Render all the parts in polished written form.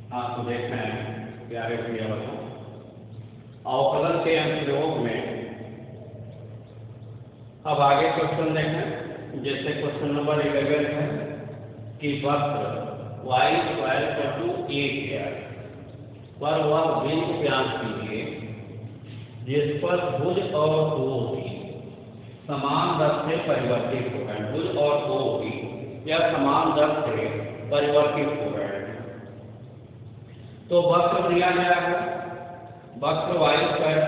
हाँ, तो देख रहे हैं प्यारे भैया बच्चों, अवकलन के अनुप्रयोग में अब आगे क्वेश्चन देखें। जैसे क्वेश्चन नंबर 11 है कि वक्र y स्क्वायर पर वह बिंदु ज्ञात कीजिए जिस पर भुज और कोण समान दर से परिवर्तित हो रहे हैं। भुज और कोण या समान दर से परिवर्तित हो रहे हैं। तो वक्र दिया गया है, वक्र y स्क्वायर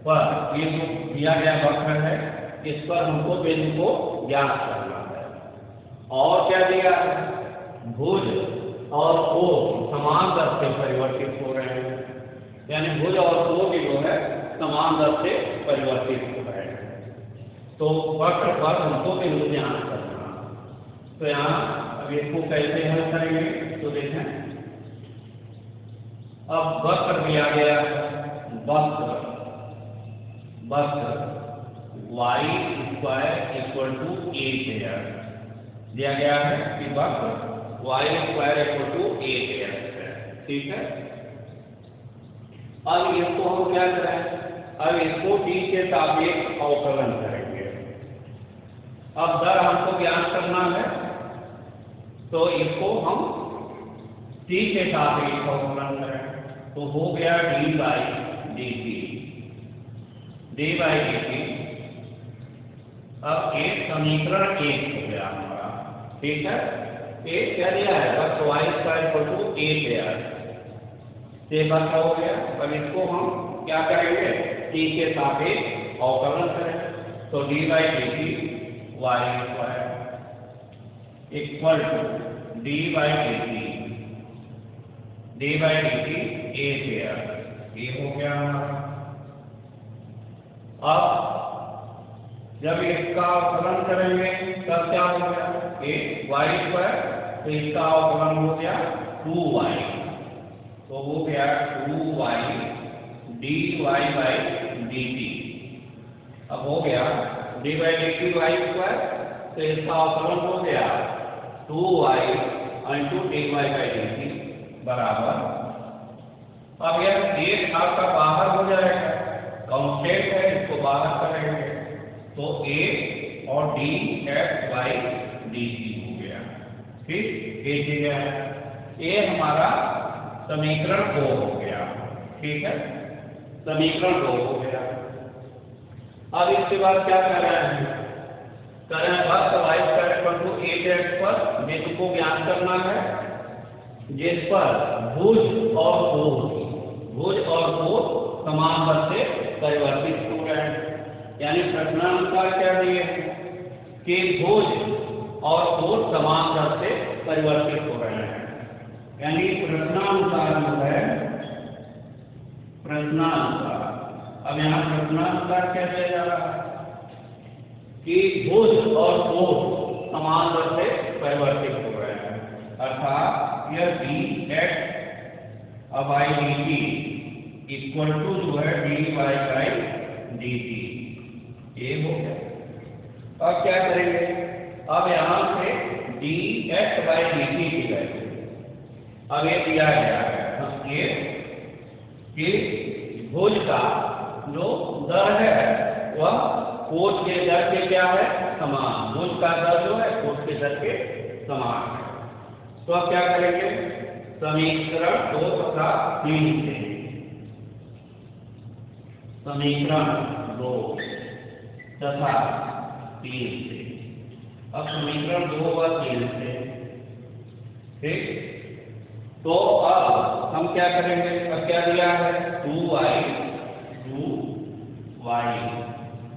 पर ये जो दिया गया वक्र है, इस पर हमको बिंदु को ज्ञात करना है। और क्या दिया है, भुज और कोण समान दर से परिवर्तित हो रहे हैं, यानी भुज और कोण जो है समान दर से परिवर्तित हो रहे हैं। तो वक्र पर हमको बिंदु ज्ञात करना। तो यहाँ अब इसको कैसे हल करेंगे, तो देखें। अब वक्र दिया गया, वक्र y स्क्वायर दिया गया है कि वक्र y स्क्वायर है। ठीक है। अब इसको हम क्या करें, अब इसको t के सापेक्ष अवकलन करेंगे। अब दर हमको ज्ञात करना है, तो इसको हम t के सापेक्ष अवकलन करें। तो हो गया dy dt। अब एक समीकरण 1 हो गया हमारा। ठीक है। एक क्या दिया है, वक्र y स्क्वायर से वक्र हो गया। अब इसको हम क्या करेंगे, t के सापेक्ष अवकलन करें। तो dy dt y square equal to dy dt ये हो गया हमारा। अब जब इसका अवकलन करेंगे तब क्या हो गया, एक y स्क्वायर, तो इसका अवकलन हो गया 2y, तो हो गया 2y dy dt। अब हो गया dy dt y स्क्वायर, तो इसका अवकलन हो गया 2y dy dt बराबर। अब यह एक आपका बाहर हो जाएगा, कांस्टेंट है, इसको बाहर करेंगे तो a और dx dt हो गया। ठीक, ये चीज है, ये हमारा समीकरण 2 हो गया। ठीक है, समीकरण 2 हो गया। अब इसके बाद क्या कर रहे हैं, वक्र y स्क्वायर पर बिंदु को ज्ञात करना है जिस पर भुज और कोण समान दर से परिवर्तित हो रहे हैं। यानी प्रश्नानुसार क्या दिए कि भुज और कोण समान दर से परिवर्तित हो रहे हैं। यानी प्रश्नानुसार जो है, प्रश्नानुसार, अब यहाँ प्रश्नानुसार क्या दिया जा रहा है कि भुज और कोण समान दर से परिवर्तित हो रहे हैं। अर्थात यह dx अब y dt इक्वल टू जो है dy dt, ये हो गया। अब क्या करेंगे, अब यहाँ से dx dt की वैल्यू, अब ये दिया गया है ये कि भुज का जो दर है वह कोण के दर के क्या है, समान। भुज का दर जो है कोण के दर के समान है। तो अब क्या करेंगे, समीकरण 2 तथा 3 से, समीकरण 2 तथा 3 से, अब समीकरण 2 और 3 से। ठीक, तो अब हम क्या करेंगे, अब क्या दिया है 2y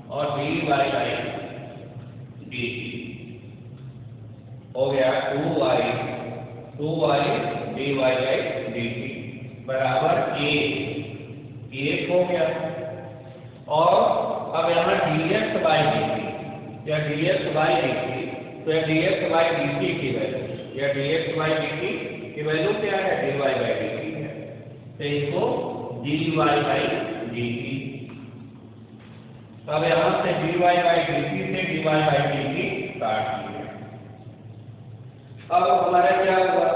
और dy dt हो गया 2y dy dt बराबर एक हो गया। और अब यहाँ dx dt या dx dt, तो यह dx dt की वैल्यू, या dx dt की वैल्यू क्या है, dy dt है। तो इसको dy dt, अब यहाँ से dy dt से dy dt काट दिए। अब हमारा क्या हुआ,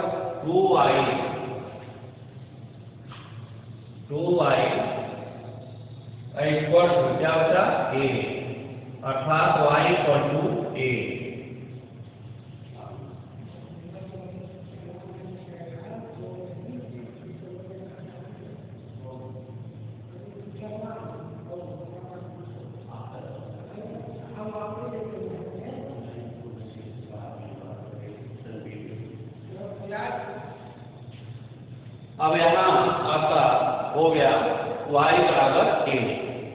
2y इक्वल टू क्या बचा a, अर्थात y इक्वल टू a। अब यहाँ आपका हो गया y बराबर a।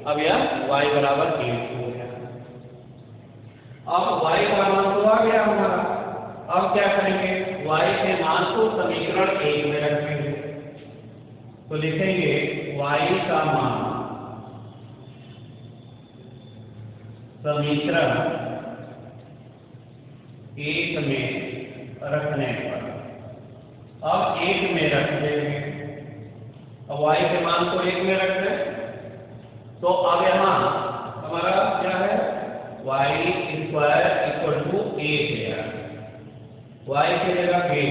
अब यह y बराबर a हो गया। अब y का मान तो आ गया हमारा। अब क्या करेंगे, y के मान को समीकरण 1 में रखेंगे। तो लिखेंगे y का मान समीकरण 1 में रखने पर, अब 1 में रख देंगे। अब y के मान को 1 में रख दें तो अब यहाँ हमारा क्या है, y square equal to a है। y की जगह a,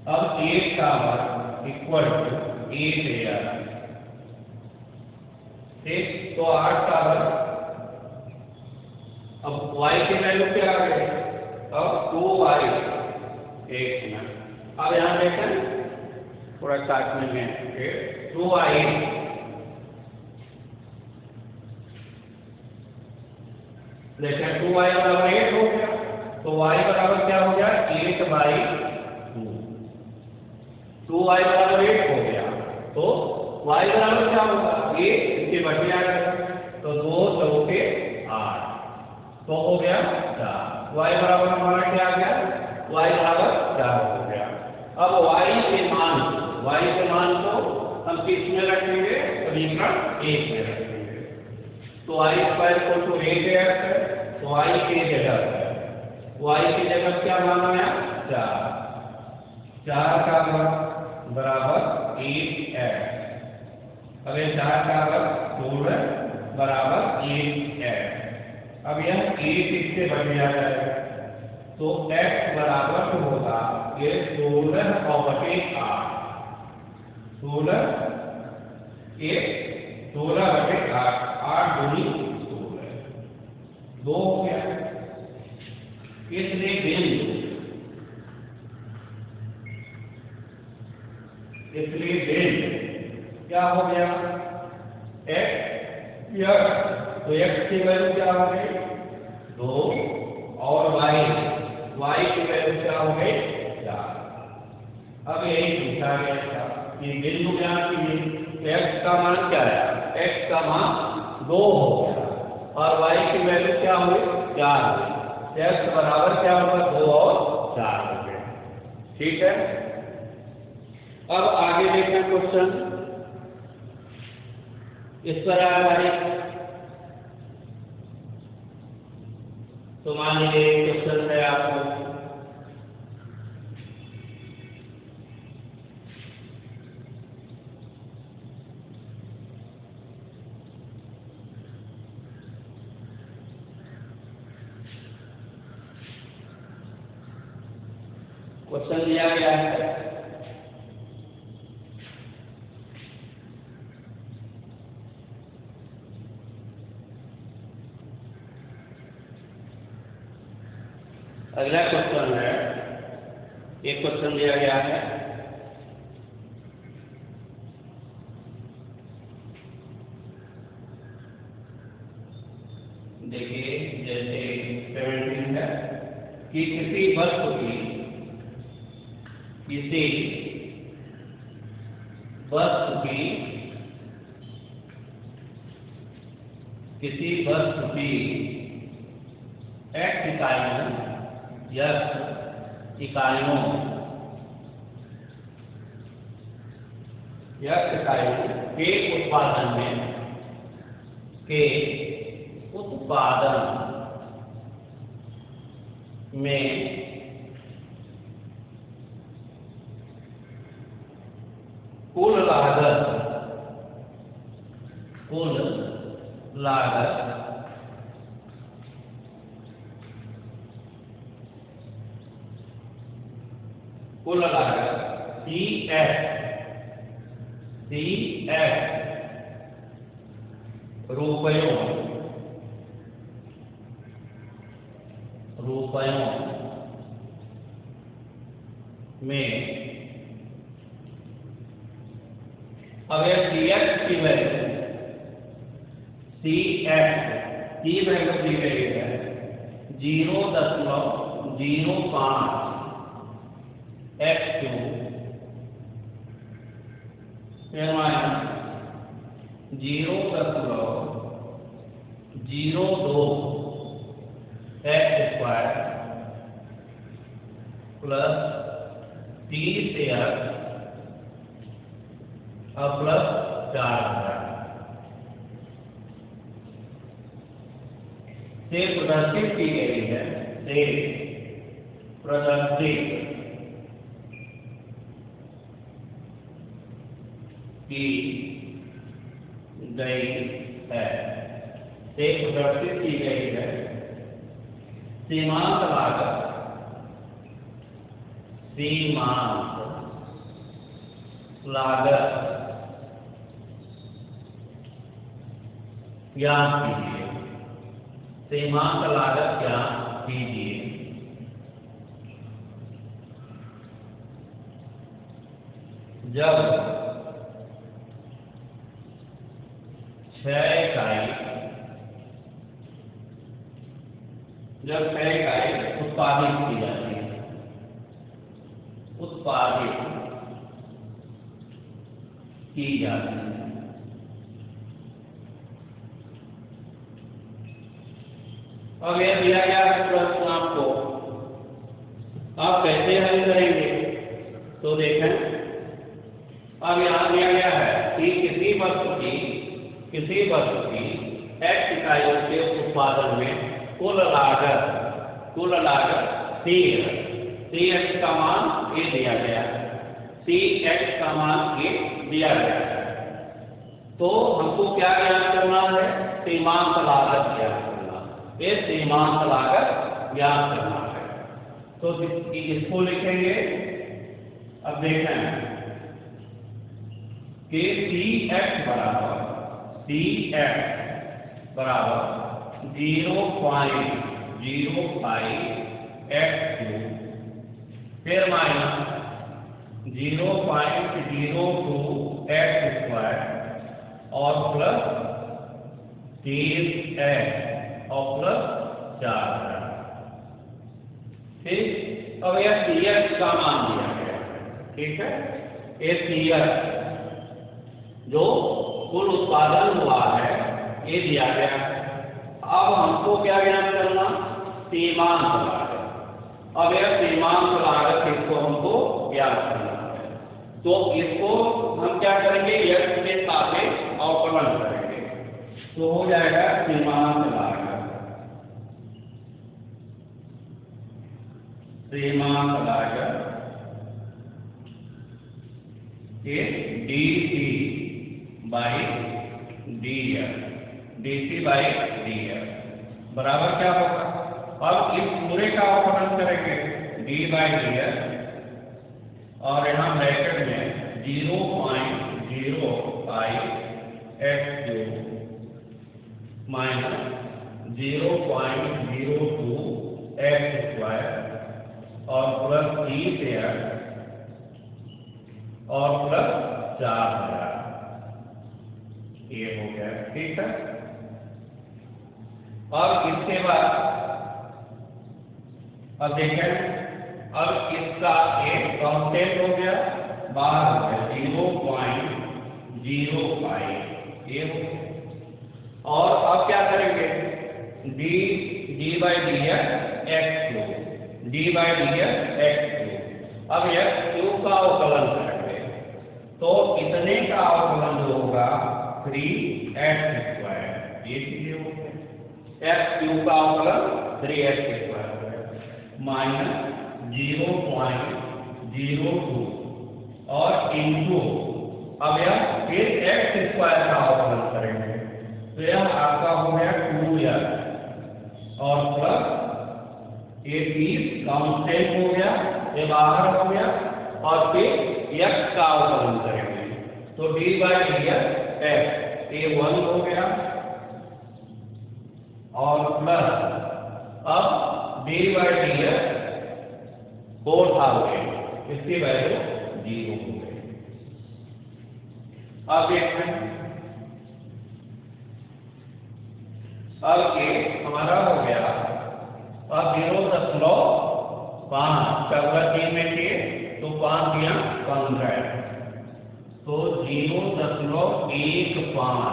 अब 8 का वर्ग इक्वल टू 8 है। ठीक, तो 8 का वर्ग, अब y की वैल्यू क्या आ गई, अब 2y 1 में। अब यहाँ देखें थोड़ा काटने में 2y, देखें 2y बराबर 8 हो गया। तो y बराबर क्या हो गया 8/2। 2y बराबर 8 हो गया तो y बराबर क्या होगा 8 इसके बटे आ गया, तो 2 चौके 8, तो हो गया 4। y बराबर हमारा क्या आ गया, y बराबर 4 हो गया। अब y के मान को हम किस में रखेंगे, समीकरण 1 में रखेंगे। तो y स्क्वायर को तो 8 है, तो y की जगह क्या मान आया 4। 4 का वर्ग बराबर 8x। अब ये 4 का वर्ग बराबर 8x। अब यह 8 इससे बच जाएगा, तो x बराबर होगा ये 16/8। 16/8, 8 दूनी 16, 2 हो गया। इसलिए बिंदु क्या हो गया x, तो x की वैल्यू क्या हो गई 2 और y की वैल्यू क्या हो गई 4। अब यही पूछा गया था कि बिंदु ज्ञान कीजिए, x का मान क्या है, x का मान 2 हो गया और y की वैल्यू क्या हुई 4 हुई। x बराबर क्या होगा 2 और 4 हो गया। ठीक है, अब आगे देखें क्वेश्चन इस पर आधारित। तो मान लीजिए क्वेश्चन है आपको, क्वेश्चन दिया गया है अगला क्वेश्चन है, एक क्वेश्चन दिया गया है देखिए जैसे 17 है कि किसी वस्तु की x इकाइयों के उत्पादन में कुल लागत कुल लागत सी एस रुपयों में। अब यह सी एक्स की वैल्यू दी गई है 0.05 x3 फिर माइनस 0.02 x² प्लस 30 x और प्लस 4000 से प्रदर्शित की गई है प्रदर्शित की गई है सीमांत लागत ज्ञात कीजिए। सीमांत लागत ज्ञात कीजिए। जब 6 इकाई उत्पादित की जाती है अब यह दिया गया है प्रश्न आपको, आप कैसे हल करेंगे? तो देखें, अब यहाँ दिया गया है कि किसी वस्तु की x इकाइयों के उत्पादन में कुल लागत Cx का मान A दिया गया है, Cx का मान A दिया गया है। तो हमको क्या ज्ञात करना है? सीमांत लागत ज्ञात करना है। ये सीमांत लागत ज्ञात करना है। तो इसको लिखेंगे। अब देखें कि Cx बराबर 0.05 x3 फिर माइनस 0.02 x² और प्लस 30x और प्लस 4000। ठीक, अब यह Cx का मान दिया गया है। ठीक है, ये Cx जो कुल उत्पादन हुआ है ये दिया गया है। अब हमको क्या ज्ञात करना? सीमांत लागत। अब यह सीमांत लागत इसको हमको ज्ञात करना है। तो इसको हम क्या करेंगे? x के सापेक्ष अवकलन करेंगे तो हो जाएगा सीमांत लागत ये dc by df बराबर क्या होगा? अब इस पूरे का अवकलन करेंगे d/df और यहाँ ब्रैकेट में 0.05 x³ माइनस 0.02 x² और प्लस 30x और प्लस 4000 ये हो गया। ठीक है, अब इसके बाद अब देखें, अब इसका एक कांस्टेंट हो गया, बाहर हो गया 0.05 ये हो गया। और अब क्या करेंगे? d/df x3 अब x³ का अवकलन करेंगे तो इतने का अवकलन जो होगा 3x² ये चीजें हो गए। x³ का अवकलन 3x² माइनस 0.02 और इंटू अब यह फिर x² का अवकलन करेंगे तो यह आपका हो गया 2x और प्लस ये 30 कांस्टेंट हो गया, ये बाहर हो गया और फिर x का अवकलन करेंगे। तो डी बाई डी एक्स ये 1 हो गया और प्लस अब डी बाई डी एक्स 4 था इसकी वैल्यू 0 हो गई। अब देखें अब ये हमारा हो गया अब 0.5 चौका 3 में किए तो 5 दिया 15 तो 0.15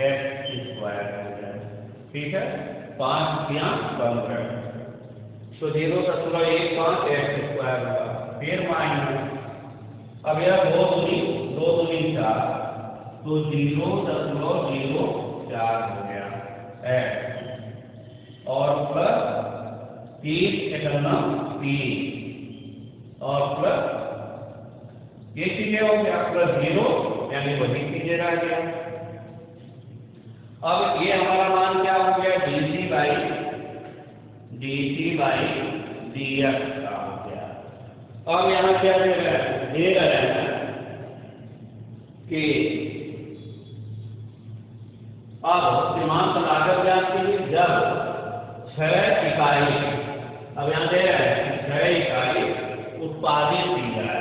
एक्स स्क्वायर हो गया। ठीक है 5 दिया 15 तो 0.15 एक्स स्क्वायर होगा। फिर माइनस अब यह 2 दूनी 4 तो 0.04 हो गया एक्स और प्लस 3 और प्लस ये चीजें हो गया प्लस 0 यानी वही चीजें रह गया। अब ये हमारा मान क्या हो गया dt बाई dx का हो गया। अब यहाँ क्या दे रहे हैं कि अब सीमांत लागत ज्ञात कीजिए जब 6 इकाई अब यहाँ दे रहे हैं 6 इकाई उत्पादित की जाए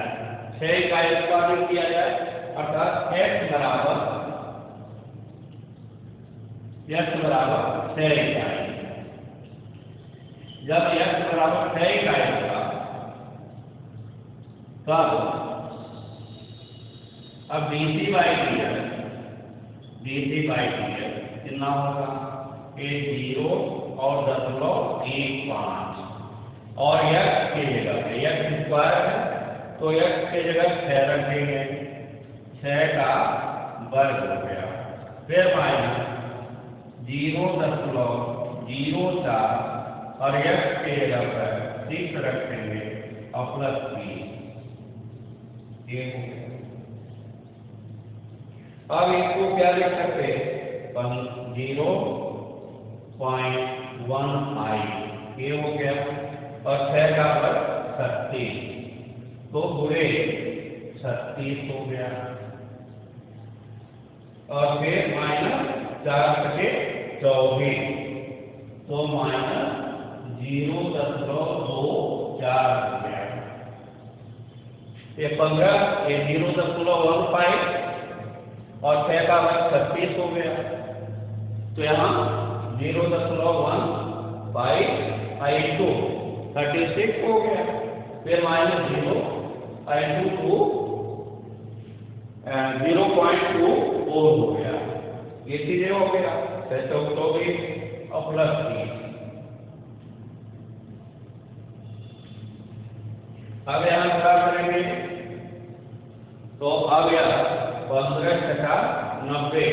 6 इकाई उत्पादित किया जाए अर्थात x बराबर 6 इकाई। जब x बराबर 6 इकाई होगा तब अब dt बाई डी कितना होगा 0 और 0.15 और x की जगह x स्क्वायर है तो x की जगह 6 रखेंगे 6 का वर्ग हो गया। फिर माइनस 0.04 और x की जगह पर 6 रखेंगे और प्लस 3 ये हो गया। अब इसको क्या लिख सकते हैं 0.15 ये हो गया और 6 का वर्ग 36 तो पूरे 36 हो गया और फिर माइनस 4 के 24 तो माइनस 0.24 हो गया। ये 15 ये 0.15 और 6 का वर्ग 36 हो गया तो यहाँ 0.1 बाई 2 36 हो गया। फिर माइनस 0 2 0.24 हो गया। ये चीजें हो गया 624 और प्लस 3। अब यहाँ क्या करेंगे तो अब यह 15 टका 90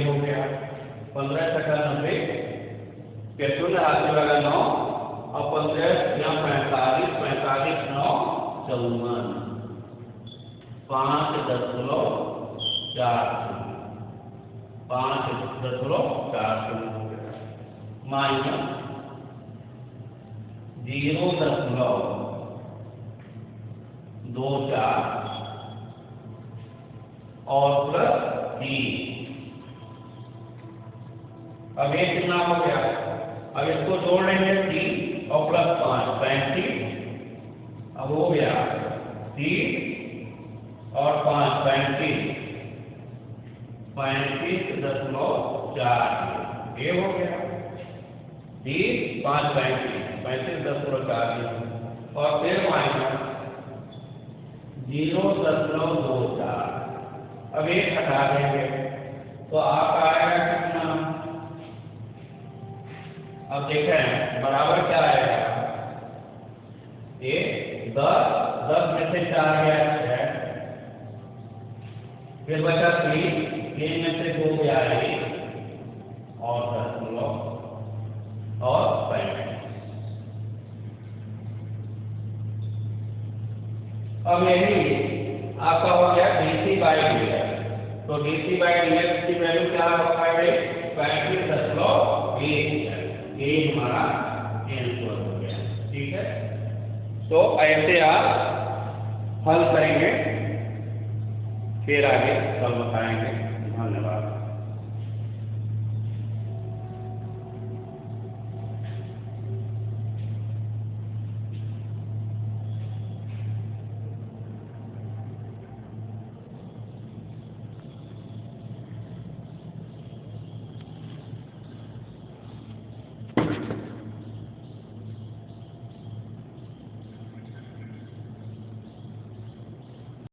हो गया 15 टका 90 के शून्य हाथ लगा 9 और 15 या 45 9 54 5.4 हो गया माइनस 0.24 और प्लस 3। अब ये कितना हो गया अब इसको जोड़ लेंगे 3 और प्लस 5 35 अब हो गया 3 और 5 35 35.4 ये हो गया 3 5 35.4 और फिर माइनस 0.24 अब एक हटा देंगे तो आपका आएगा कितना। अब देखें बराबर क्या आएगा ये 10 में से 4 गया 6 फिर बचा 3 में से 2 गया 1 और 10 और 35। अब यही आपका हो गया dt बाई dx तो dt बाई dx की वैल्यू क्या होगा 35.1 ये हमारा आंसर हो गया। ठीक है। तो ऐसे आप हल करेंगे, फिर आगे कल बताएंगे।